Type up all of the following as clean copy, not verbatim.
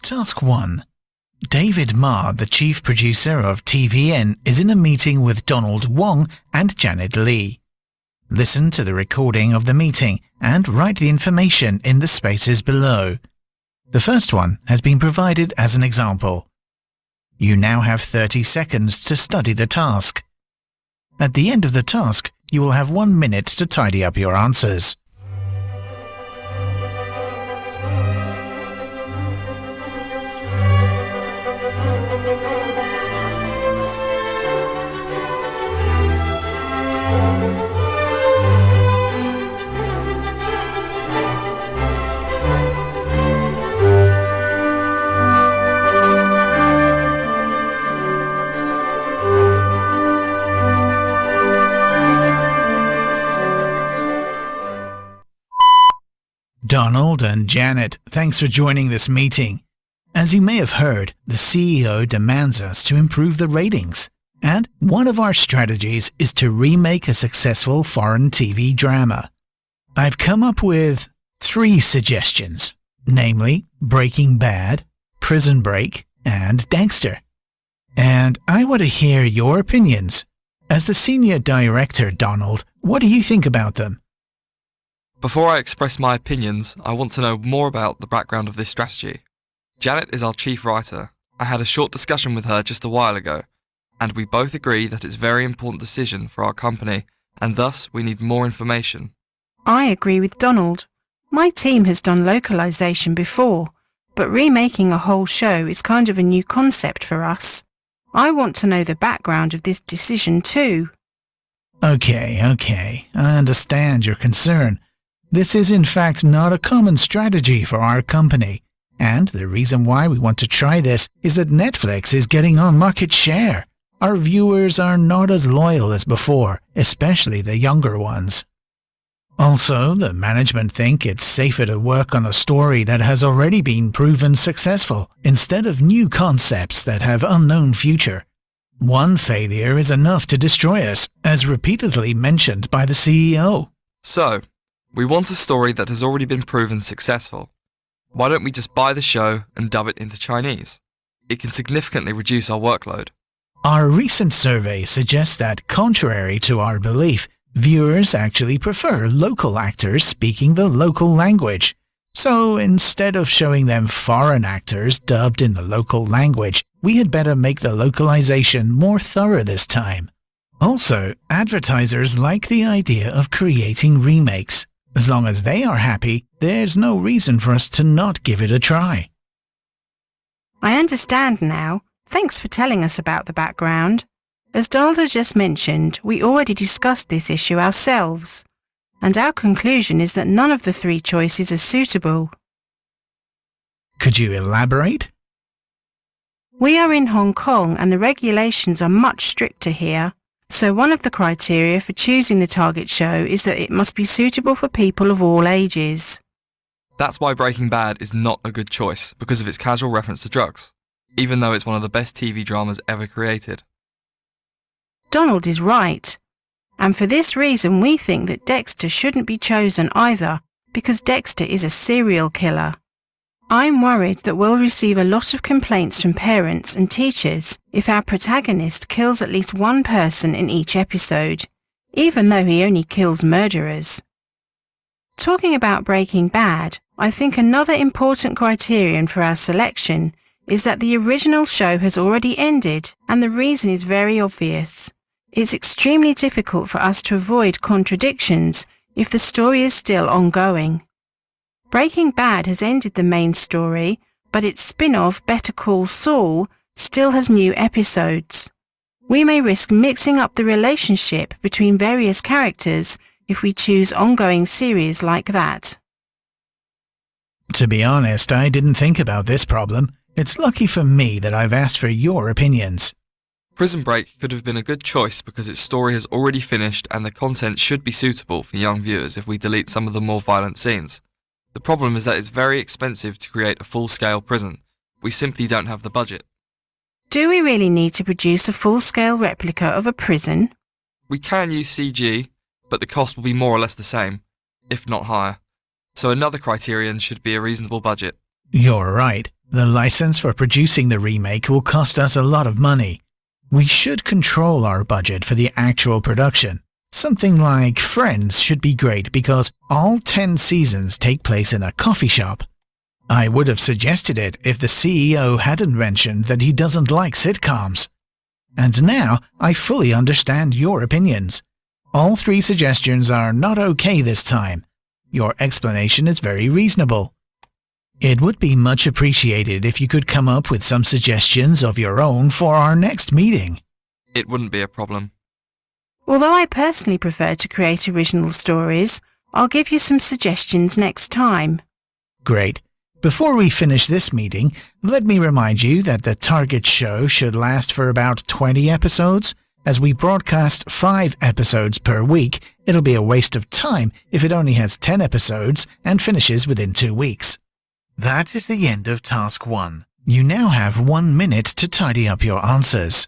Task 1. David Ma, the chief producer of TVN, is in a meeting with Donald Wong and Janet Lee. Listen to the recording of the meeting and write the information in the spaces below. The first one has been provided as an example. You now have 30 seconds to study the task. At the end of the task, you will have 1 minute to tidy up your answers. Donald and Janet, thanks for joining this meeting. As you may have heard, the CEO demands us to improve the ratings, and one of our strategies is to remake a successful foreign TV drama. I've come up with 3 suggestions, namely Breaking Bad, Prison Break, and Dexter. And I want to hear your opinions. As the senior director, Donald, what do you think about them? Before I express my opinions, I want to know more about the background of this strategy. Janet is our chief writer. I had a short discussion with her just a while ago, and we both agree that it's a very important decision for our company, and thus we need more information. I agree with Donald. My team has done localization before, but remaking a whole show is kind of a new concept for us. I want to know the background of this decision too. Okay, I understand your concern. This is in fact not a common strategy for our company, and the reason why we want to try this is that Netflix is getting on market share. Our viewers are not as loyal as before, especially the younger ones. Also, the management think it's safer to work on a story that has already been proven successful, instead of new concepts that have unknown future. One failure is enough to destroy us, as repeatedly mentioned by the CEO. So, we want a story that has already been proven successful. Why don't we just buy the show and dub it into Chinese? It can significantly reduce our workload. Our recent survey suggests that, contrary to our belief, viewers actually prefer local actors speaking the local language. So instead of showing them foreign actors dubbed in the local language, we had better make the localization more thorough this time. Also, advertisers like the idea of creating remakes. As long as they are happy, there's no reason for us to not give it a try. I understand now. Thanks for telling us about the background. As Donald has just mentioned, we already discussed this issue ourselves, and our conclusion is that none of the 3 choices are suitable. Could you elaborate? We are in Hong Kong and the regulations are much stricter here. So one of the criteria for choosing the target show is that it must be suitable for people of all ages. That's why Breaking Bad is not a good choice, because of its casual reference to drugs, even though it's one of the best TV dramas ever created. Donald is right. And for this reason we think that Dexter shouldn't be chosen either, because Dexter is a serial killer. I'm worried that we'll receive a lot of complaints from parents and teachers if our protagonist kills at least one person in each episode, even though he only kills murderers. Talking about Breaking Bad, I think another important criterion for our selection is that the original show has already ended, and the reason is very obvious. It's extremely difficult for us to avoid contradictions if the story is still ongoing. Breaking Bad has ended the main story, but its spin-off Better Call Saul still has new episodes. We may risk mixing up the relationship between various characters if we choose ongoing series like that. To be honest, I didn't think about this problem. It's lucky for me that I've asked for your opinions. Prison Break could have been a good choice because its story has already finished and the content should be suitable for young viewers if we delete some of the more violent scenes. The problem is that it's very expensive to create a full-scale prison. We simply don't have the budget. Do we really need to produce a full-scale replica of a prison? We can use CG, but the cost will be more or less the same, if not higher. So another criterion should be a reasonable budget. You're right. The license for producing the remake will cost us a lot of money. We should control our budget for the actual production. Something like Friends should be great because all 10 seasons take place in a coffee shop. I would have suggested it if the CEO hadn't mentioned that he doesn't like sitcoms. And now I fully understand your opinions. All 3 suggestions are not okay this time. Your explanation is very reasonable. It would be much appreciated if you could come up with some suggestions of your own for our next meeting. It wouldn't be a problem. Although I personally prefer to create original stories, I'll give you some suggestions next time. Great. Before we finish this meeting, let me remind you that the target show should last for about 20 episodes. As we broadcast 5 episodes per week, it'll be a waste of time if it only has 10 episodes and finishes within 2 weeks. That is the end of Task 1. You now have 1 minute to tidy up your answers.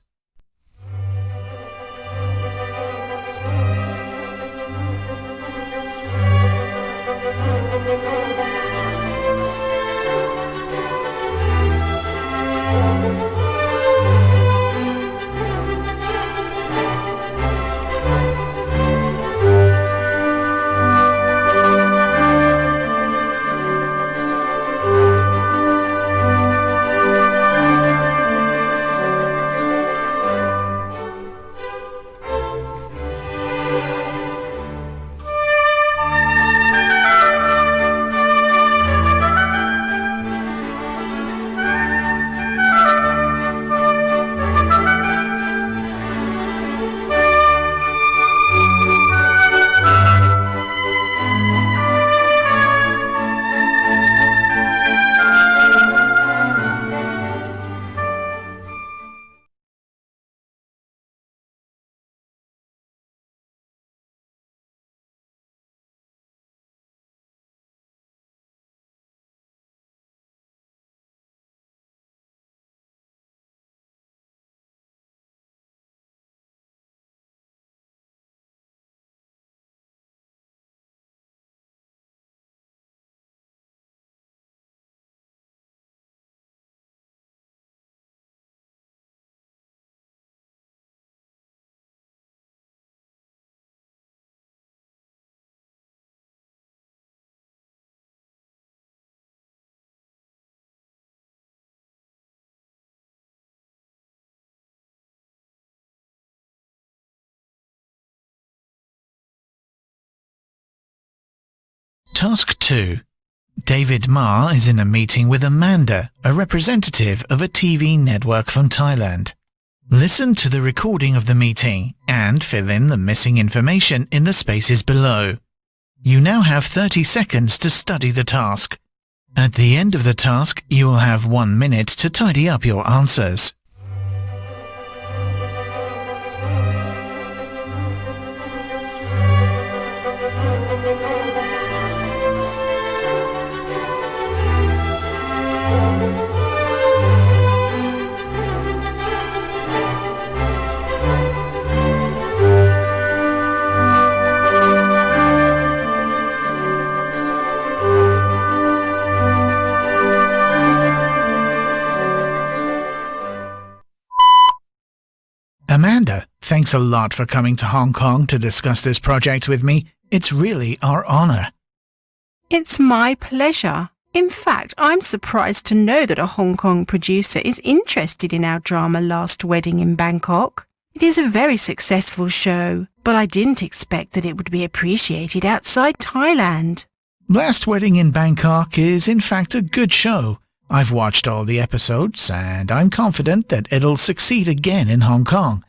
Task 2. David Ma is in a meeting with Amanda, a representative of a TV network from Thailand. Listen to the recording of the meeting and fill in the missing information in the spaces below. You now have 30 seconds to study the task. At the end of the task, you will have 1 minute to tidy up your answers. Amanda, thanks a lot for coming to Hong Kong to discuss this project with me. It's really our honor. It's my pleasure. In fact, I'm surprised to know that a Hong Kong producer is interested in our drama Last Wedding in Bangkok. It is a very successful show, but I didn't expect that it would be appreciated outside Thailand. Last Wedding in Bangkok is in fact a good show. I've watched all the episodes and I'm confident that it'll succeed again in Hong Kong.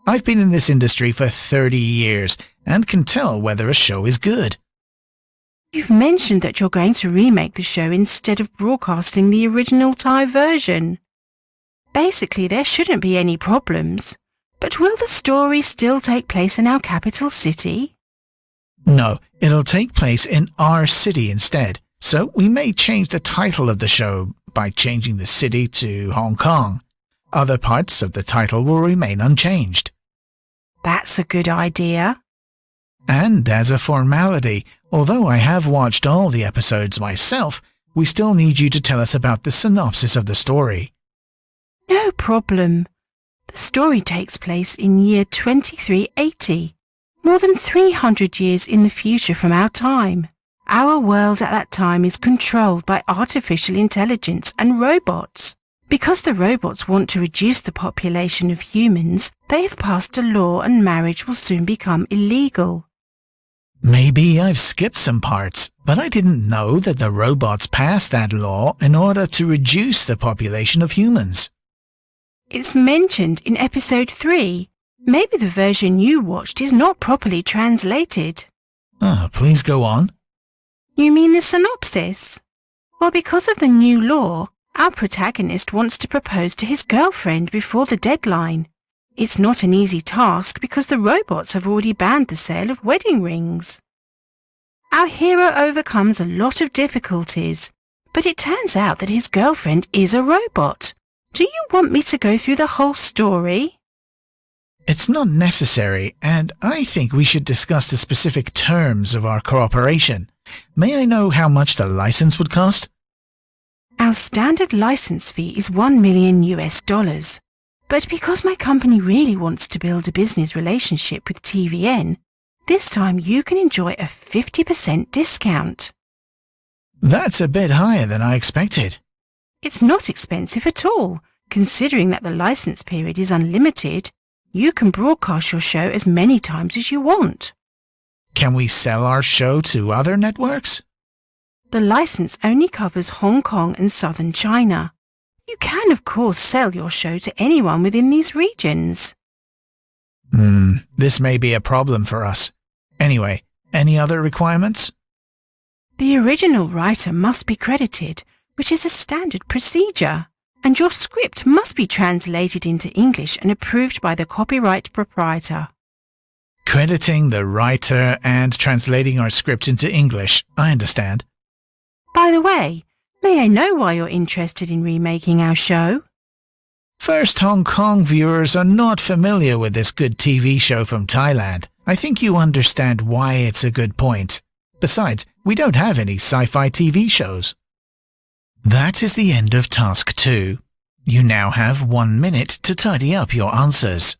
I've been in this industry for 30 years and can tell whether a show is good. You've mentioned that you're going to remake the show instead of broadcasting the original Thai version. Basically, there shouldn't be any problems. But will the story still take place in our capital city? No, it'll take place in our city instead, so we may change the title of the show by changing the city to Hong Kong. Other parts of the title will remain unchanged. That's a good idea. And as a formality, although I have watched all the episodes myself, we still need you to tell us about the synopsis of the story. No problem. The story takes place in year 2380, more than 300 years in the future from our time. Our world at that time is controlled by artificial intelligence and robots. Because the robots want to reduce the population of humans, they have passed a law and marriage will soon become illegal. Maybe I've skipped some parts, but I didn't know that the robots passed that law in order to reduce the population of humans. It's mentioned in episode 3. Maybe the version you watched is not properly translated. Please go on. You mean the synopsis? Well, because of the new law, our protagonist wants to propose to his girlfriend before the deadline. It's not an easy task because the robots have already banned the sale of wedding rings. Our hero overcomes a lot of difficulties, but it turns out that his girlfriend is a robot. Do you want me to go through the whole story? It's not necessary, and I think we should discuss the specific terms of our cooperation. May I know how much the license would cost? Our standard license fee is $1 million, but because my company really wants to build a business relationship with TVN, this time you can enjoy a 50% discount. That's a bit higher than I expected. It's not expensive at all. Considering that the license period is unlimited, you can broadcast your show as many times as you want. Can we sell our show to other networks? The license only covers Hong Kong and southern China. You can, of course, sell your show to anyone within these regions. This may be a problem for us. Anyway, any other requirements? The original writer must be credited, which is a standard procedure, and your script must be translated into English and approved by the copyright proprietor. Crediting the writer and translating our script into English, I understand. By the way, may I know why you're interested in remaking our show? First, Hong Kong viewers are not familiar with this good TV show from Thailand. I think you understand why it's a good point. Besides, we don't have any sci-fi TV shows. That is the end of task 2. You now have 1 minute to tidy up your answers.